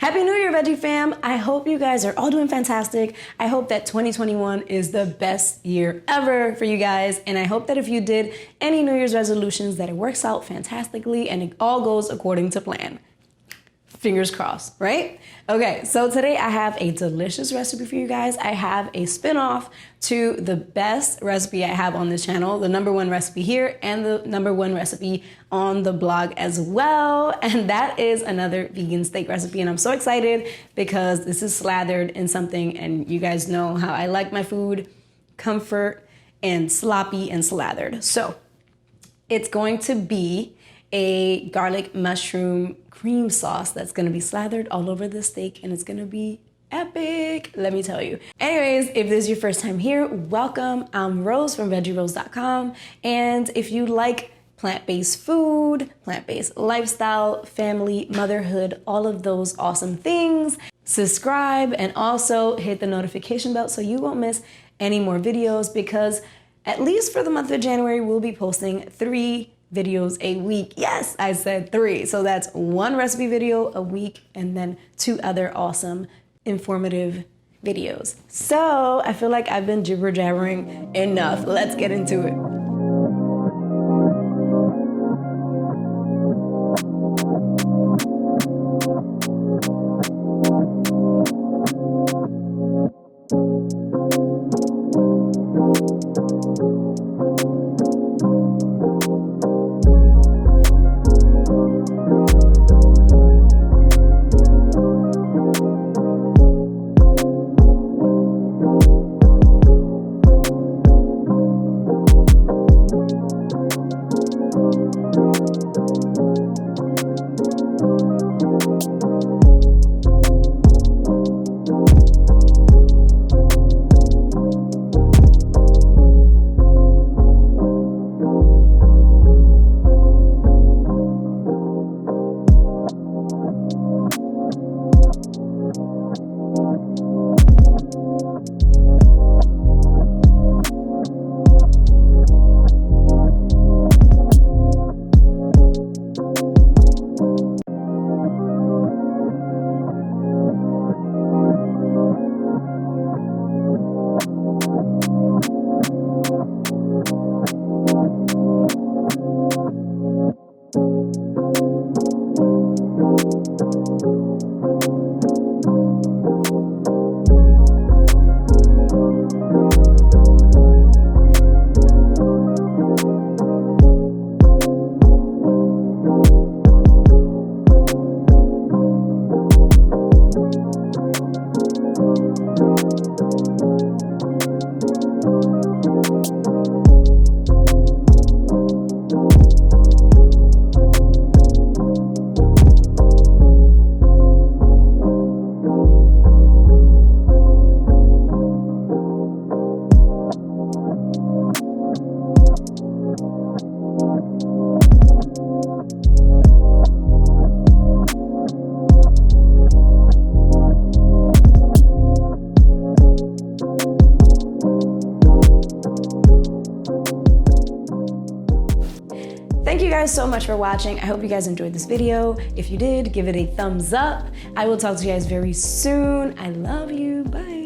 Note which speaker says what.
Speaker 1: Happy New Year, Veggie Fam. I hope you guys are all doing fantastic. I hope that 2021 is the best year ever for you guys. And I hope that if you did any New Year's resolutions that it works out fantastically and it all goes according to plan. Fingers crossed, right? Okay, so today I have a delicious recipe for you guys. I have a spin-off to the best recipe I have on this channel, the #1 recipe here and the #1 recipe on the blog as well. And that is another vegan steak recipe. And I'm so excited because this is slathered in something, and you guys know how I like my food, comfort and sloppy and slathered. So it's going to be a garlic mushroom cream sauce that's gonna be slathered all over the steak, and it's gonna be epic, let me tell you. Anyways, if this is your first time here, welcome. I'm Rose from VeggieRose.com, and if you like plant-based food, plant-based lifestyle, family, motherhood, all of those awesome things, subscribe and also hit the notification bell so you won't miss any more videos, because at least for the month of January, we'll be posting 3 videos a week. Yes, I said 3. So that's 1 recipe video a week and then 2 other awesome, informative videos. So I feel like I've been jibber jabbering enough. Let's get into it. Thank you guys so much for watching. I hope you guys enjoyed this video. If you did, give it a thumbs up. I will talk to you guys very soon. I love you. Bye.